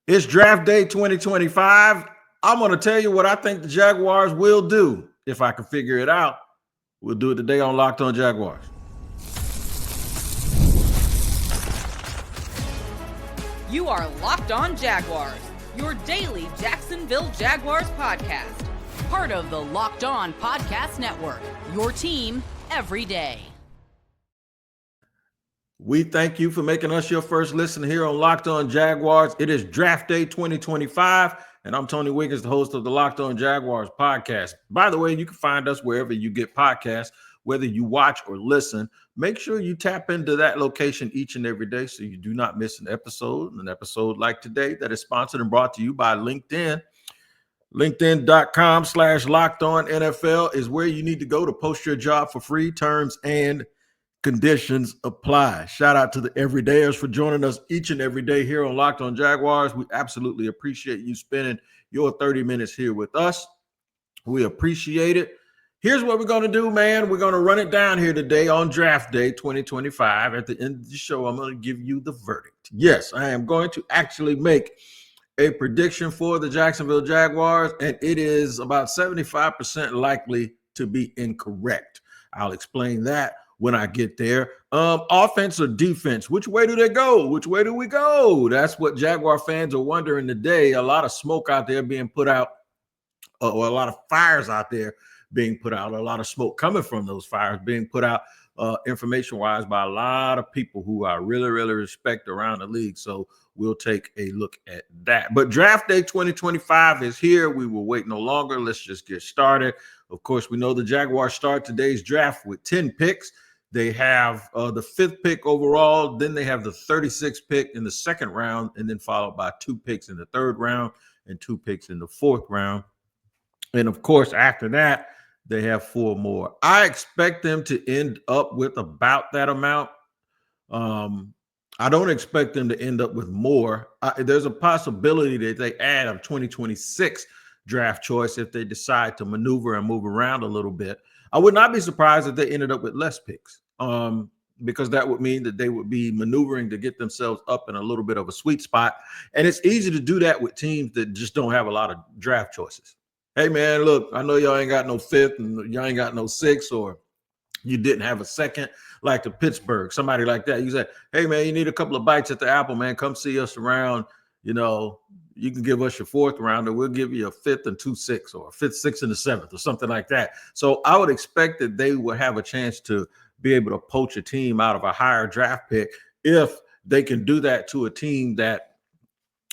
It's draft day 2025. I'm going to tell you what I think the Jaguars will do. If I can figure it out, we'll do it today on Locked On Jaguars. You are Locked On Jaguars, your daily Jacksonville Jaguars podcast. Part of the Locked On Podcast Network, your team every day. We thank you for making us your first listen here on Locked On Jaguars. It is draft day 2025, and I'm Tony Wiggins, the host of the Locked On Jaguars podcast. By the way, you can find us wherever you get podcasts, whether you watch or listen. Make sure you tap into that location each and every day so you do not miss an episode like today that is sponsored and brought to you by LinkedIn. LinkedIn.com/LockedOnNFL is where you need to go to post your job for free. Terms and conditions apply. Shout out to the everydayers for joining us each and every day here on Locked On Jaguars. We absolutely appreciate you spending your 30 minutes here with us. We appreciate it. Here's what we're going to do, man. We're going to run it down here today on draft day 2025. At the end of the show, I'm going to give you the verdict. Yes, I am going to actually make a prediction for the Jacksonville Jaguars, and it is about 75% likely to be incorrect. I'll explain that when I get there. Offense or defense, which way do they go? Which way do we go? That's what Jaguar fans are wondering today. A lot of smoke out there being put out, or a lot of fires out there being put out, a lot of smoke coming from those fires being put out information-wise by a lot of people who I really, really respect around the league. So we'll take a look at that. But draft day 2025 is here. We will wait no longer. Let's just get started. Of course, we know the Jaguars start today's draft with 10 picks. They have the 5th pick overall. Then they have the 36th pick in the 2nd round, and then followed by 2 picks in the 3rd round and 2 picks in the 4th round. And of course, after that, they have 4 more. I expect them to end up with about that amount. I don't expect them to end up with more. There's a possibility that they add a 2026 draft choice if they decide to maneuver and move around a little bit. I would not be surprised if they ended up with less picks, because that would mean that they would be maneuvering to get themselves up in a little bit of a sweet spot. And it's easy to do that with teams that just don't have a lot of draft choices. Hey, man, look, I know y'all ain't got no 5th and y'all ain't got no 6th, or you didn't have a 2nd, like the Pittsburgh, somebody like that. You say, hey, man, you need a couple of bites at the apple, man. Come see us around. You know, you can give us your 4th rounder. We'll give you a 5th and 2 6, or a 5th, 6th, and a 7th, or something like that. So I would expect that they would have a chance to be able to poach a team out of a higher draft pick if they can do that to a team that,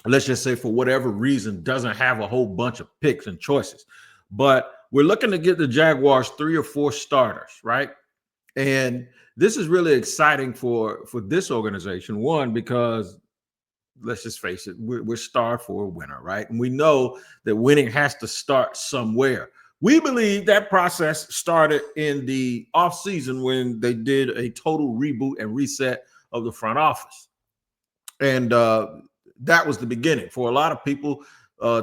let's just say, for whatever reason, doesn't have a whole bunch of picks and choices. But we're looking to get the Jaguars 3 or 4 starters, right? And this is really exciting for this organization. One, because let's just face it, we're starved for a winner, right? And we know that winning has to start somewhere. We believe that process started in the offseason when they did a total reboot and reset of the front office. And that was the beginning. For a lot of people,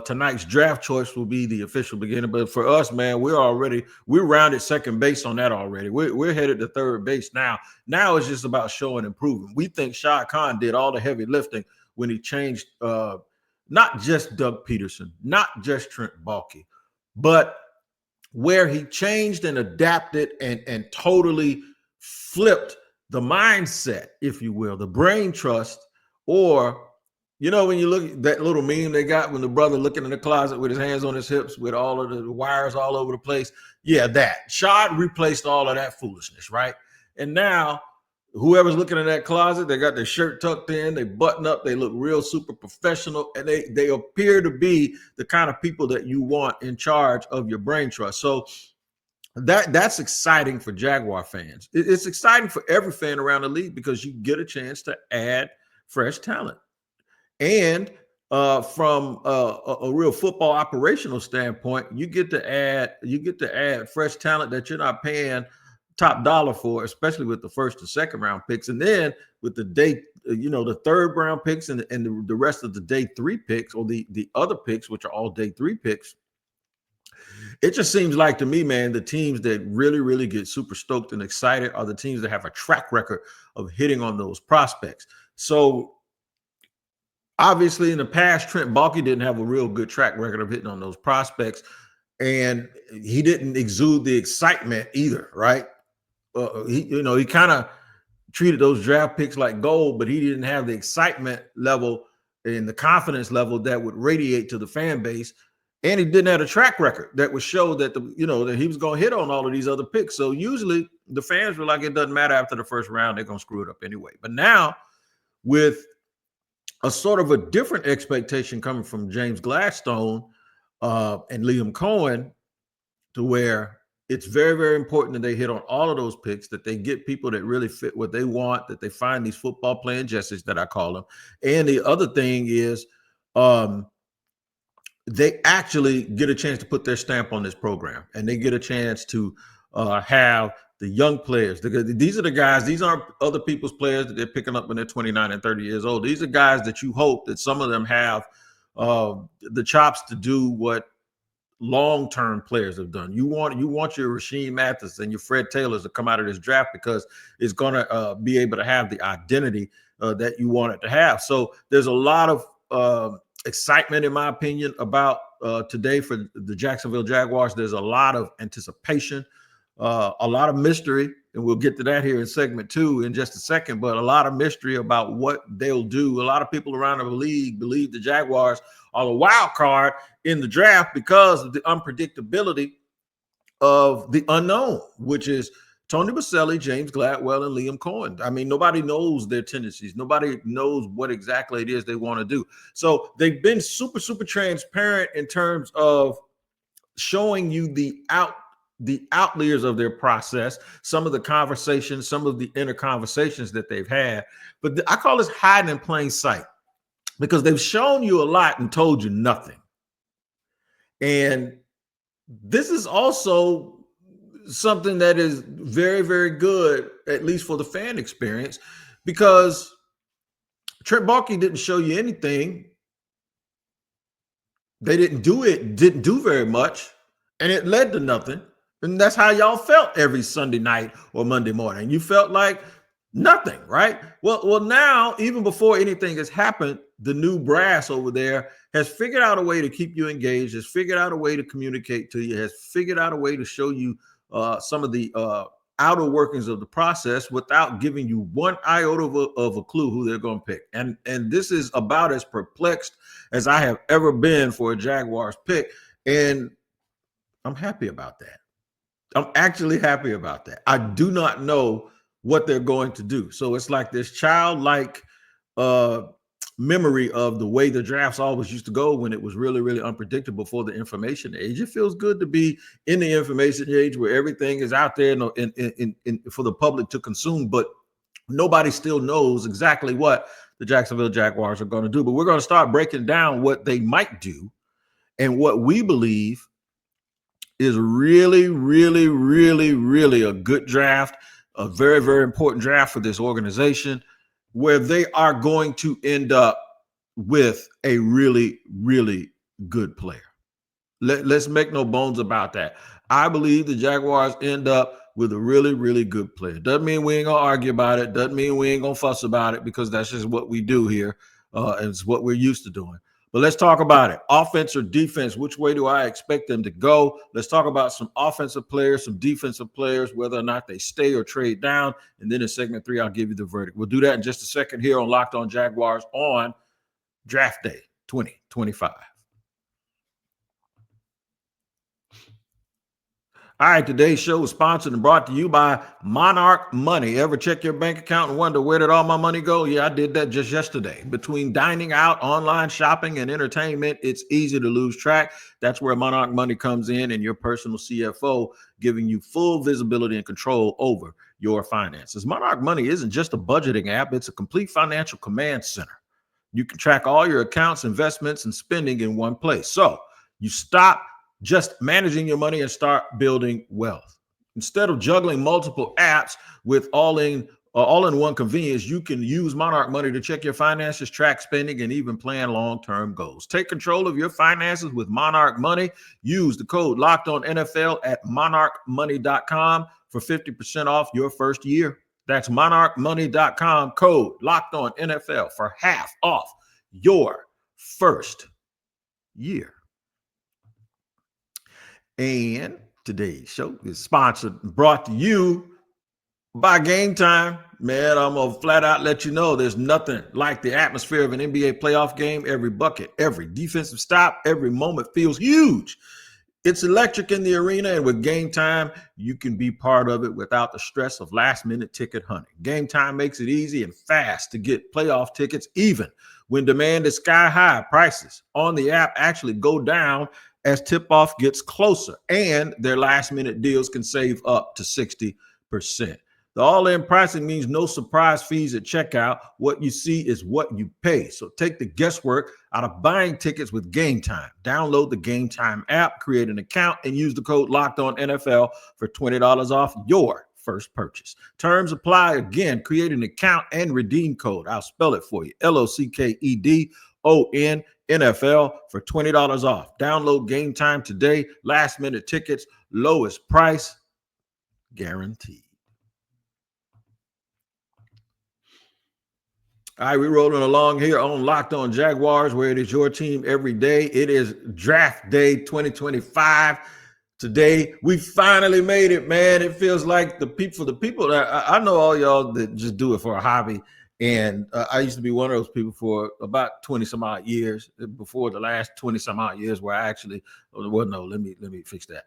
tonight's draft choice will be the official beginning. But for us, man, we're rounded second base on that already. We're headed to third base now. Now it's just about showing improvement. We think Shad Khan did all the heavy lifting when he changed not just Doug Peterson, not just Trent Baalke, but where he changed and adapted and totally flipped the mindset, if you will, the brain trust. Or, you know, when you look at that little meme they got when the brother looking in the closet with his hands on his hips with all of the wires all over the place. Yeah, that. Shad replaced all of that foolishness, right? And now whoever's looking in that closet, they got their shirt tucked in, they button up, they look real super professional, and they appear to be the kind of people that you want in charge of your brain trust. So that's exciting for Jaguar fans. It's exciting for every fan around the league because you get a chance to add fresh talent. And from a real football operational standpoint, you get to add fresh talent that you're not paying top dollar for, especially with the 1st and 2nd round picks. And then with the day, the 3rd round picks and the rest of the day 3 picks, or the other picks, which are all day 3 picks. It just seems like to me, man, the teams that really, really get super stoked and excited are the teams that have a track record of hitting on those prospects. So Obviously, in the past, Trent Baalke didn't have a real good track record of hitting on those prospects, and he didn't exude the excitement either, right? He kind of treated those draft picks like gold, but he didn't have the excitement level and the confidence level that would radiate to the fan base. And he didn't have a track record that would show that that he was going to hit on all of these other picks. So usually the fans were like, it doesn't matter after the first round, they're going to screw it up anyway. But now with a sort of a different expectation coming from James Gladstone and Liam Cohen, to where it's very, very important that they hit on all of those picks, that they get people that really fit what they want, that they find these football playing Jessies that I call them. And the other thing is they actually get a chance to put their stamp on this program, and they get a chance to have the young players. These are the guys, these aren't other people's players that they're picking up when they're 29 and 30 years old. These are guys that you hope that some of them have the chops to do what long-term players have done. You want your Rasheem Mathis and your Fred Taylors to come out of this draft because it's going to be able to have the identity that you want it to have. So there's a lot of excitement, in my opinion, about today for the Jacksonville Jaguars. There's a lot of anticipation, a lot of mystery, and we'll get to that here in segment 2 in just a second, but a lot of mystery about what they'll do. A lot of people around the league believe the Jaguars are the wild card in the draft because of the unpredictability of the unknown, which is Tony Boselli, James Gladwell, and Liam Cohen. I mean, nobody knows their tendencies. Nobody knows what exactly it is they want to do. So they've been super, super transparent in terms of showing you the outliers of their process, some of the conversations, some of the inner conversations that they've had. But I call this hiding in plain sight, because they've shown you a lot and told you nothing. And this is also something that is very, very good, at least for the fan experience, because Trent Baalke didn't show you anything. They didn't do very much, and it led to nothing. And that's how y'all felt every Sunday night or Monday morning. You felt like nothing, right? Well, now, even before anything has happened, the new brass over there has figured out a way to keep you engaged, has figured out a way to communicate to you, has figured out a way to show you some of the outer workings of the process without giving you one iota of a clue who they're going to pick. And this is about as perplexed as I have ever been for a Jaguars pick. And I'm happy about that. I'm actually happy about that. I do not know what they're going to do. So it's like this childlike memory of the way the drafts always used to go when it was really, really unpredictable for the information age. It feels good to be in the information age where everything is out there for the public to consume, but nobody still knows exactly what the Jacksonville Jaguars are going to do. But we're going to start breaking down what they might do and what we believe is really, really, really, really a good draft, a very, very important draft for this organization, where they are going to end up with a really, really good player. Let's make no bones about that. I believe the Jaguars end up with a really, really good player. Doesn't mean we ain't going to argue about it. Doesn't mean we ain't going to fuss about it, because that's just what we do here. And it's what we're used to doing. But let's talk about it. Offense or defense, which way do I expect them to go? Let's talk about some offensive players, some defensive players, whether or not they stay or trade down. And then in segment 3, I'll give you the verdict. We'll do that in just a second here on Locked On Jaguars on Draft Day 2025. All right, today's show is sponsored and brought to you by Monarch Money. Ever check your bank account and wonder, where did all my money go? Yeah, I did that just yesterday. Between dining out, online shopping, and entertainment, it's easy to lose track. That's where Monarch Money comes in, and your personal CFO, giving you full visibility and control over your finances. Monarch Money isn't just a budgeting app. It's a complete financial command center. You can track all your accounts, investments, and spending in one place. So you stop just managing your money and start building wealth. Instead of juggling multiple apps with all-in-one convenience, you can use Monarch Money to check your finances, track spending, and even plan long-term goals. Take control of your finances with Monarch Money. Use the code LOCKEDONNFL at monarchmoney.com for 50% off your first year. That's monarchmoney.com, code LOCKEDONNFL for half off your first year. And today's show is sponsored, brought to you by Gametime. Man, I'm going to flat out let you know there's nothing like the atmosphere of an NBA playoff game. Every bucket, every defensive stop, every moment feels huge. It's electric in the arena, and with Gametime, you can be part of it without the stress of last-minute ticket hunting. Gametime makes it easy and fast to get playoff tickets, even when demand is sky high. Prices on the app actually go down as tip-off gets closer, and their last-minute deals can save up to 60%. The all-in pricing means no surprise fees at checkout. What you see is what you pay. So take the guesswork out of buying tickets with Gametime. Download the Gametime app, create an account, and use the code LOCKEDONNFL for $20 off your first purchase. Terms apply. Again, create an account and redeem code. I'll spell it for you. LOCKEDONNFL for $20 off. Download Gametime today. Last-minute tickets, lowest price, guaranteed. All right, we're rolling along here on Locked On Jaguars, where it is your team every day. It is draft day 2025. Today, we finally made it, man. It feels like the people that I know all y'all that just do it for a hobby. And I used to be one of those people for about 20 some odd years, before the last 20 some odd years, where I actually, well, no, let me fix that.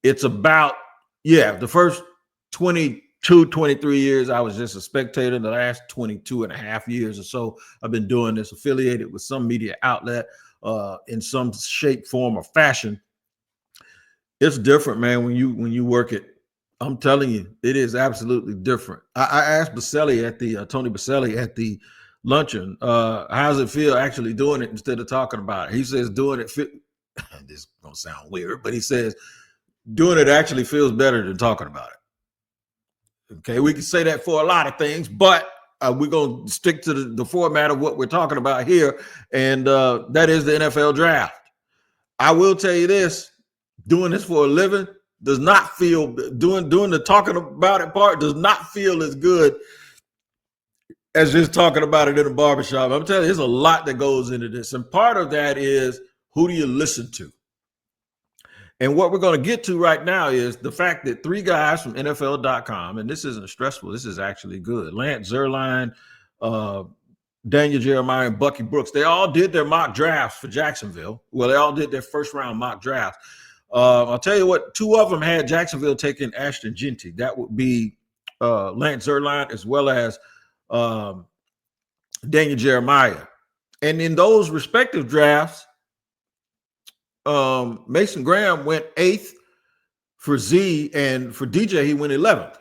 It's about, the first 23 years, I was just a spectator. The last 22 and a half years or so, I've been doing this, affiliated with some media outlet in some shape, form, or fashion. It's different, man, when you work it. I'm telling you, it is absolutely different. I asked Tony Baselli at the luncheon, how does it feel actually doing it instead of talking about it? He says doing it, this is going to sound weird, but he says doing it actually feels better than talking about it. Okay, we can say that for a lot of things, but we're going to stick to the format of what we're talking about here, and that is the NFL draft. I will tell you this, doing this for a living does not feel, doing the talking about it part does not feel as good as just talking about it in a barbershop. I'm telling you, there's a lot that goes into this, and part of that is, who do you listen to? And what we're going to get to right now is the fact that three guys from NFL.com, and this isn't stressful, this is actually good. Lance Zierlein, Daniel Jeremiah, and Bucky Brooks, they all did their mock drafts for Jacksonville. Well, they all did their first round mock drafts. I'll tell you what, two of them had Jacksonville taking Ashton Jeanty. That would be Lance Zierlein as well as Daniel Jeremiah. And in those respective drafts, Mason Graham went 8th for Z, and for DJ, he went 11th.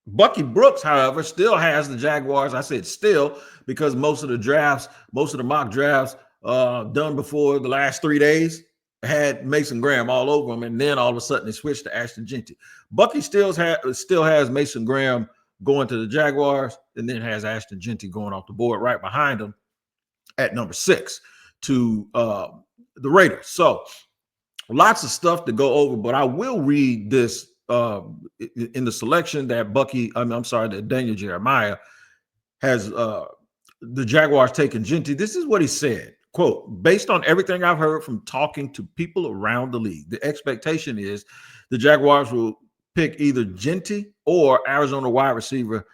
Bucky Brooks, however, still has the Jaguars. I said still because most of the mock drafts done before the last 3 days had Mason Graham all over them, and then all of a sudden they switched to Ashton Jeanty. Bucky still has Mason Graham going to the Jaguars, and then has Ashton Jeanty going off the board right behind him at number 6 to the Raiders. So lots of stuff to go over, but I will read this in the selection that that Daniel Jeremiah has the Jaguars taking Jeanty. This is what he said, quote, based on everything I've heard from talking to people around the league, the expectation is the Jaguars will pick either Jeanty or Arizona wide receiver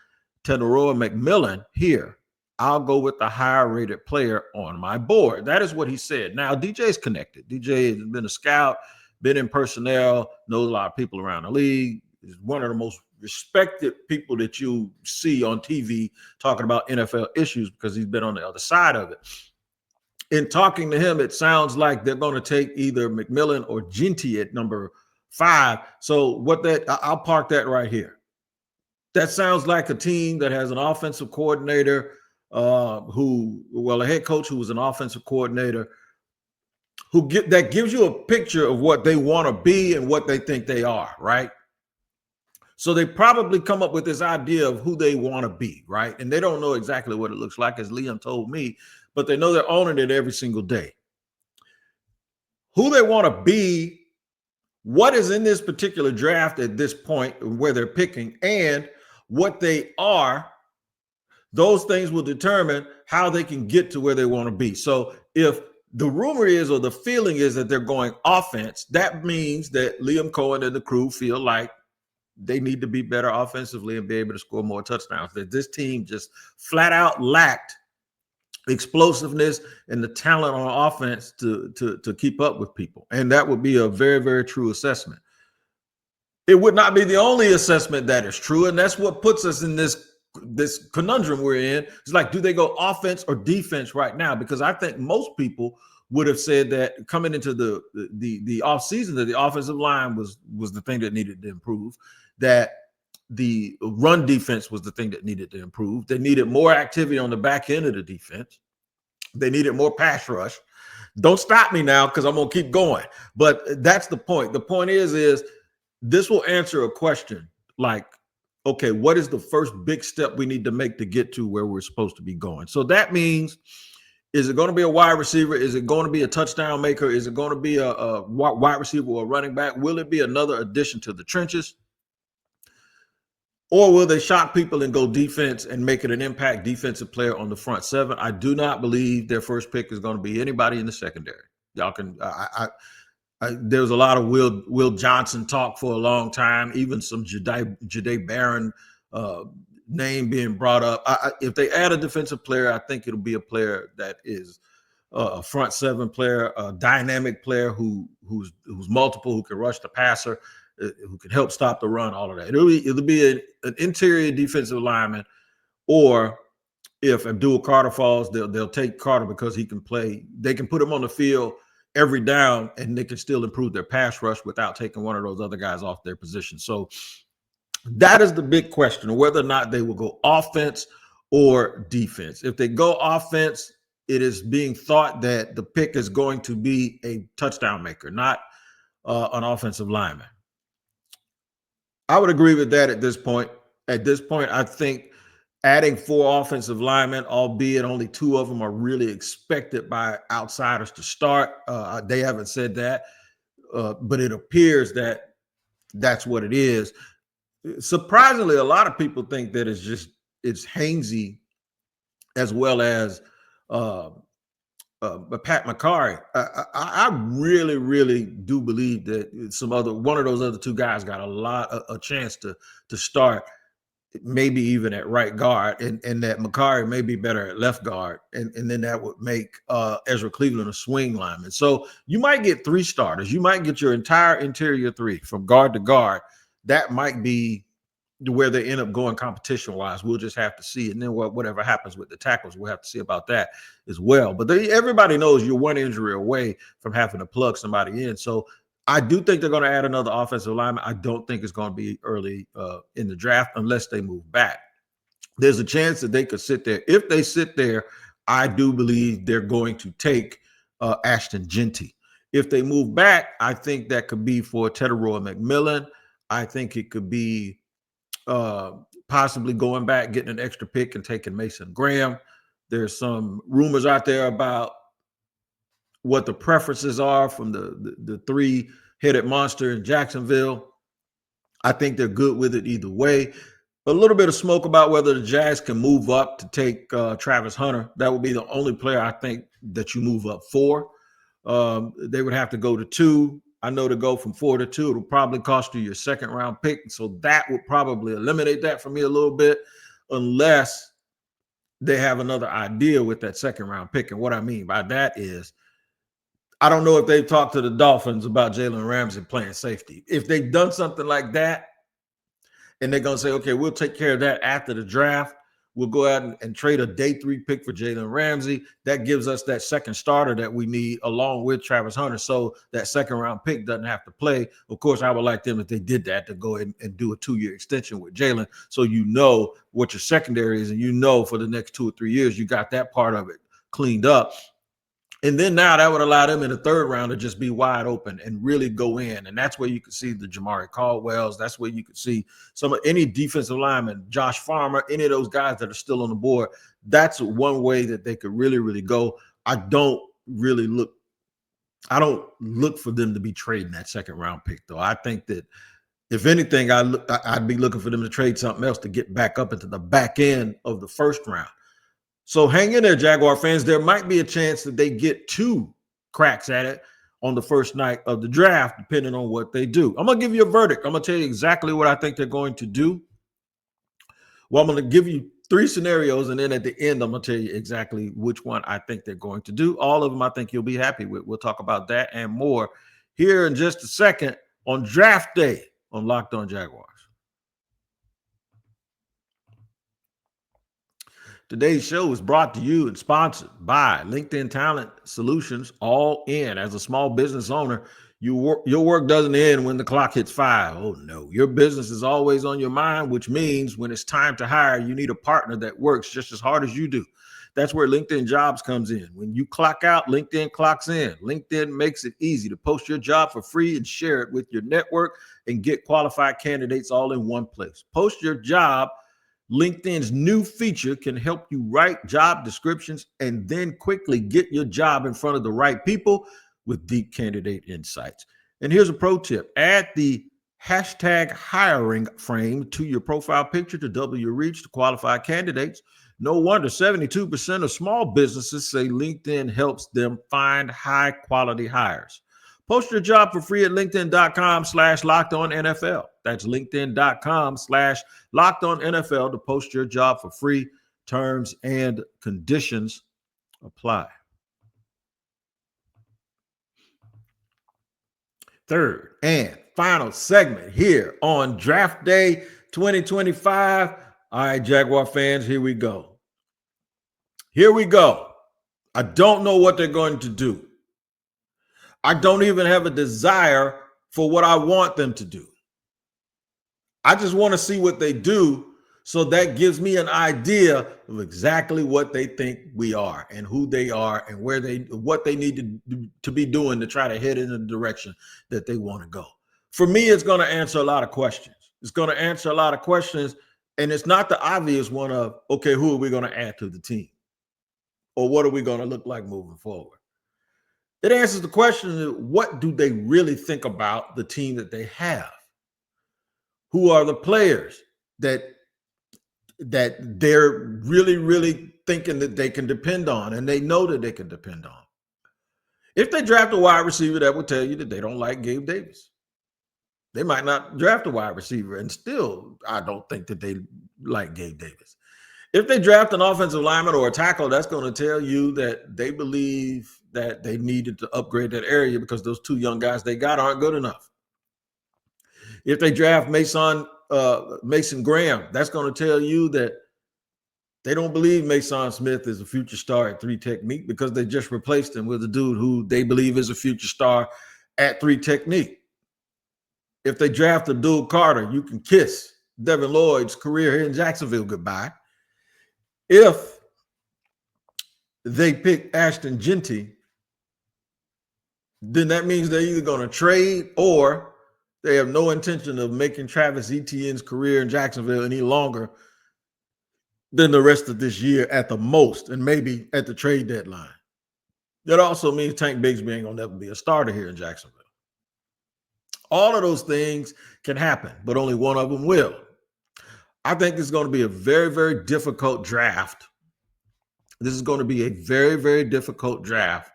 Tetairoa McMillan here. I'll go with the higher rated player on my board. That is what he said. Now, DJ's connected. DJ has been a scout, been in personnel, knows a lot of people around the league, is one of the most respected people that you see on TV talking about NFL issues because he's been on the other side of it. In talking to him, it sounds like they're going to take either McMillan or Jeanty at number 5. So I'll park that right here. That sounds like a team that has an offensive coordinator, a head coach who was an offensive coordinator, that gives you a picture of what they want to be and what they think they are, right? So they probably come up with this idea of who they want to be, right? And they don't know exactly what it looks like, as Liam told me, but they know they're owning it every single day. Who they want to be, what is in this particular draft at this point where they're picking, and what they are Those things will determine how they can get to where they want to be. So if the rumor is, or the feeling is, that they're going offense, that means that Liam Cohen and the crew feel like they need to be better offensively and be able to score more touchdowns. That this team just flat out lacked explosiveness and the talent on offense to keep up with people. And that would be a very, very true assessment. It would not be the only assessment that is true. And that's what puts us in this conundrum we're in. It's like, do they go offense or defense right now? Because I think most people would have said that coming into the offseason, that the offensive line was the thing that needed to improve, that the run defense was the thing that needed to improve. They needed more activity on the back end of the defense. They needed more pass rush. Don't stop me now, because I'm going to keep going. But that's the point. The point is this will answer a question like, okay, what is the first big step we need to make to get to where we're supposed to be going? So that means, is it going to be a wide receiver? Is it going to be a touchdown maker? Is it going to be a wide receiver or a running back? Will it be another addition to the trenches? Or will they shock people and go defense and make it an impact defensive player on the front seven? I do not believe their first pick is going to be anybody in the secondary. Y'all can. There was a lot of Will Johnson talk for a long time, even some Jahdae Barron name being brought up. If they add a defensive player, I think it'll be a player that is a front seven player, a dynamic player who's multiple, who can rush the passer, who can help stop the run, all of that. It'll be an interior defensive lineman, or if Abdul Carter falls, they'll take Carter because he can play. They can put him on the field every down, and they can still improve their pass rush without taking one of those other guys off their position. So that is the big question, whether or not they will go offense or defense. If they go offense, it is being thought that the pick is going to be a touchdown maker, not an offensive lineman. I would agree with that at this point. At this point, I think adding 4 offensive linemen, albeit only 2 of them are really expected by outsiders to start. They haven't said that, but it appears that that's what it is. Surprisingly, a lot of people think that it's Hainsey as well as Pat McCarry. I really, really do believe that one of those other 2 guys got a chance to start, maybe even at right guard, and that McCarry may be better at left guard, and then that would make Ezra Cleveland a swing lineman. So you might get 3 starters. You might get your entire interior 3 from guard to guard. That might be where they end up going competition-wise. We'll just have to see. And then whatever happens with the tackles, we'll have to see about that as well. But everybody knows you're 1 injury away from having to plug somebody in. So I do think they're going to add another offensive lineman. I don't think it's going to be early in the draft unless they move back. There's a chance that they could sit there. If they sit there, I do believe they're going to take Ashton Jeanty. If they move back, I think that could be for Tetairoa McMillan. I think it could be possibly going back, getting an extra pick and taking Mason Graham. There's some rumors out there about what the preferences are from the 3-headed monster in Jacksonville. I think they're good with it either way. A little bit of smoke about whether the Jags can move up to take Travis Hunter. That would be the only player I think that you move up for. They would have to go to 2. I know to go from 4 to 2, it'll probably cost you your 2nd round pick. So that would probably eliminate that for me a little bit, unless they have another idea with that 2nd round pick. And what I mean by that is, I don't know if they've talked to the Dolphins about Jalen Ramsey playing safety. If they've done something like that, and they're going to say, okay, we'll take care of that after the draft, we'll go out and trade a day 3 pick for Jalen Ramsey. That gives us that 2nd starter that we need along with Travis Hunter. So that 2nd round pick doesn't have to play. Of course, I would like them, if they did that, to go ahead and do a 2-year extension with Jalen. So you know what your secondary is, and you know for the next 2 or 3 years, you got that part of it cleaned up. And then now that would allow them in the 3rd round to just be wide open and really go in. And that's where you could see the Jamari Caldwells. That's where you could see any defensive lineman, Josh Farmer, any of those guys that are still on the board. That's one way that they could really, really go. I don't look for them to be trading that 2nd round pick, though. I think that If anything, I'd be looking for them to trade something else to get back up into the back end of the first round. So hang in there, Jaguar fans. There might be a chance that they get 2 cracks at it on the first night of the draft, depending on what they do. I'm going to give you a verdict. I'm going to tell you exactly what I think they're going to do. Well, I'm going to give you 3 scenarios, and then at the end, I'm going to tell you exactly which one I think they're going to do. All of them I think you'll be happy with. We'll talk about that and more here in just a second on draft day on Locked On Jaguars. Today's show is brought to you and sponsored by LinkedIn Talent Solutions, all in. As a small business owner, your work doesn't end when the clock hits 5. Oh, no. Your business is always on your mind, which means when it's time to hire, you need a partner that works just as hard as you do. That's where LinkedIn Jobs comes in. When you clock out, LinkedIn clocks in. LinkedIn makes it easy to post your job for free and share it with your network and get qualified candidates all in one place. Post your job. LinkedIn's new feature can help you write job descriptions and then quickly get your job in front of the right people with deep candidate insights. And here's a pro tip. Add the hashtag hiring frame to your profile picture to double your reach to qualified candidates. No wonder 72% of small businesses say LinkedIn helps them find high quality hires. Post your job for free at linkedin.com/lockedonnfl. That's linkedin.com/lockedonnfl to post your job for free. Terms and conditions apply. Third and final segment here on Draft Day 2025. All right, Jaguar fans, here we go. Here we go. I don't know what they're going to do. I don't even have a desire for what I want them to do. I just want to see what they do, so that gives me an idea of exactly what they think we are and who they are and what they need to be doing to try to head in the direction that they want to go. For me, it's going to answer a lot of questions. It's going to answer a lot of questions, and it's not the obvious one of, okay, who are we going to add to the team? Or what are we going to look like moving forward? It answers the question of what do they really think about the team that they have? Who are the players that they're really, really thinking that they can depend on and they know that they can depend on? If they draft a wide receiver, that will tell you that they don't like Gabe Davis. They might not draft a wide receiver, and still, I don't think that they like Gabe Davis. If they draft an offensive lineman or a tackle, that's going to tell you that they believe that they needed to upgrade that area because those 2 young guys they got aren't good enough. If they draft Mason Graham, that's going to tell you that they don't believe Mason Smith is a future star at 3 technique because they just replaced him with a dude who they believe is a future star at 3 technique. If they draft Abdul Carter, you can kiss Devin Lloyd's career here in Jacksonville goodbye. If they pick Ashton Jeanty, then that means they're either going to trade or they have no intention of making Travis Etienne's career in Jacksonville any longer than the rest of this year at the most, and maybe at the trade deadline. That also means Tank Bigsby ain't going to never be a starter here in Jacksonville. All of those things can happen, but only one of them will. I think it's going to be a very, very difficult draft. This is going to be a very, very difficult draft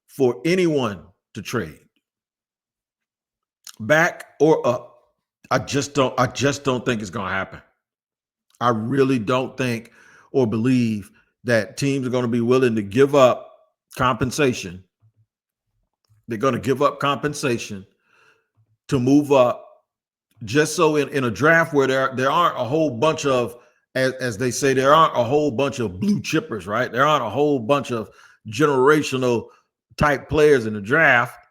for anyone to trade. Back or up. I just don't think it's going to happen. I really don't think or believe that teams are going to be willing to give up compensation. They're going to give up compensation to move up just so in a draft where there aren't a whole bunch of, as they say, there aren't a whole bunch of blue chippers, right? There aren't a whole bunch of generational type players in the draft.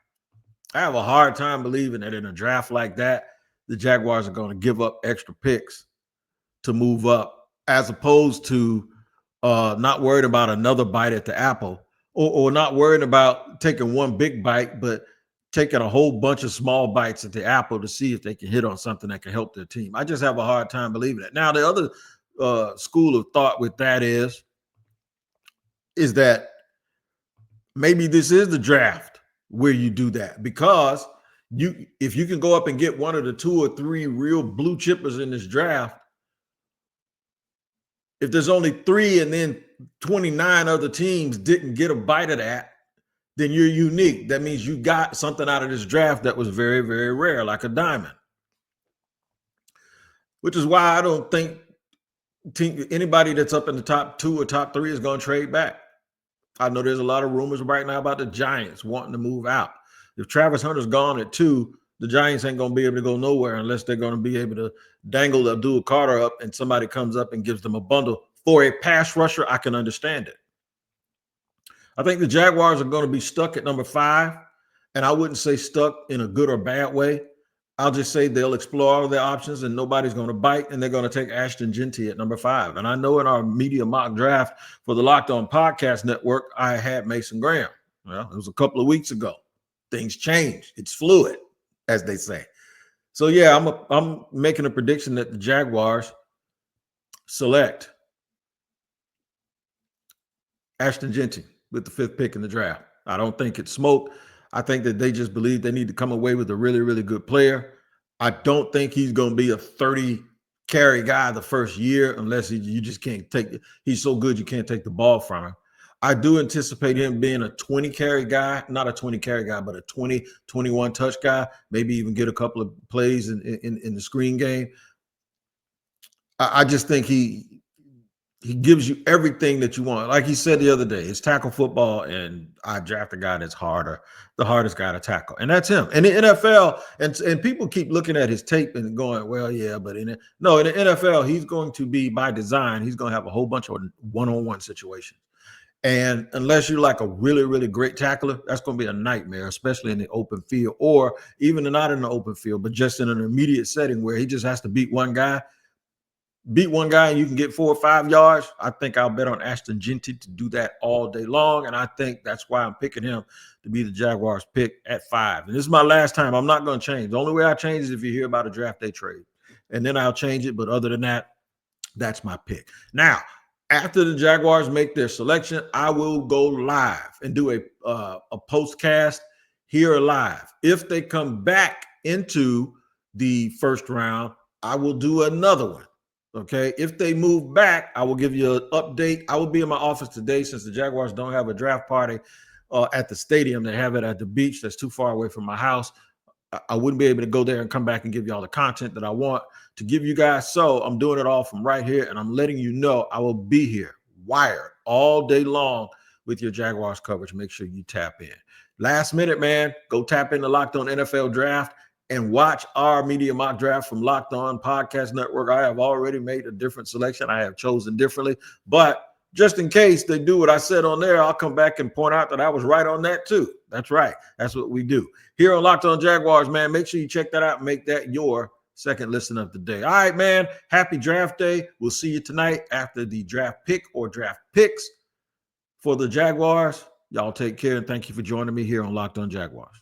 I have a hard time believing that in a draft like that, the Jaguars are going to give up extra picks to move up, as opposed to not worried about another bite at the apple, or not worried about taking one big bite, but taking a whole bunch of small bites at the apple to see if they can hit on something that can help their team. I just have a hard time believing it. Now, the other school of thought with that is that maybe this is the draft where you do that, because If you can go up and get one of the 2 or 3 real blue chippers in this draft, if there's only 3 and then 29 other teams didn't get a bite of that, then you're unique. That means you got something out of this draft that was very, very rare, like a diamond. Which is why I don't think anybody that's up in the top 2 or top 3 is going to trade back. I know there's a lot of rumors right now about the Giants wanting to move out. If Travis Hunter's gone at 2, the Giants ain't going to be able to go nowhere unless they're going to be able to dangle Abdul Carter up and somebody comes up and gives them a bundle. For a pass rusher, I can understand it. I think the Jaguars are going to be stuck at number 5, and I wouldn't say stuck in a good or bad way. I'll just say they'll explore all of their options and nobody's going to bite, and they're going to take Ashton Jeanty at number 5. And I know in our media mock draft for the Locked On Podcast Network, I had Mason Graham. Well, it was a couple of weeks ago. Things change. It's fluid, as they say. So, yeah, I'm making a prediction that the Jaguars select Ashton Jeanty with the 5th pick in the draft. I don't think it's smoke. I think that they just believe they need to come away with a really, really good player. I don't think he's going to be a 30-carry guy the first year unless you just can't take it. He's so good you can't take the ball from him. I do anticipate him being a 20-carry guy, not a 20-carry guy, but a 20, 21-touch guy, maybe even get a couple of plays in the screen game. I just think he gives you everything that you want. Like he said the other day, it's tackle football, and I draft a guy that's the hardest guy to tackle, and that's him. And the NFL, and people keep looking at his tape and going, well, yeah, but in the NFL, he's going to be, by design, he's going to have a whole bunch of one-on-one situations. And unless you're like a really, really great tackler, that's going to be a nightmare, especially in the open field, or even not in the open field, but just in an immediate setting where he just has to beat one guy and you can get 4 or 5 yards. I think I'll bet on Ashton Jeanty to do that all day long. And I think that's why I'm picking him to be the Jaguars pick at 5. And this is my last time. I'm not going to change. The only way I change is if you hear about a draft day trade. And then I'll change it. But other than that, that's my pick. Now, after the Jaguars make their selection, I will go live and do a postcast here live. If they come back into the first round, I will do another one. Okay, if they move back, I will give you an update. I will be in my office today since the Jaguars don't have a draft party at the stadium. They have it at the beach. That's too far away from my house. I wouldn't be able to go there and come back and give you all the content that I want to give you guys. So I'm doing it all from right here, and I'm letting you know I will be here wired all day long with your Jaguars coverage. Make sure you tap in. Last minute, man, go tap in the Locked On NFL Draft and watch our media mock draft from Locked On Podcast Network. I have already made a different selection. I have chosen differently. But just in case they do what I said on there, I'll come back and point out that I was right on that too. That's right. That's what we do. Here on Locked On Jaguars, man, make sure you check that out and make that your second listen of the day. All right, man. Happy draft day. We'll see you tonight after the draft pick or draft picks for the Jaguars. Y'all take care, and thank you for joining me here on Locked On Jaguars.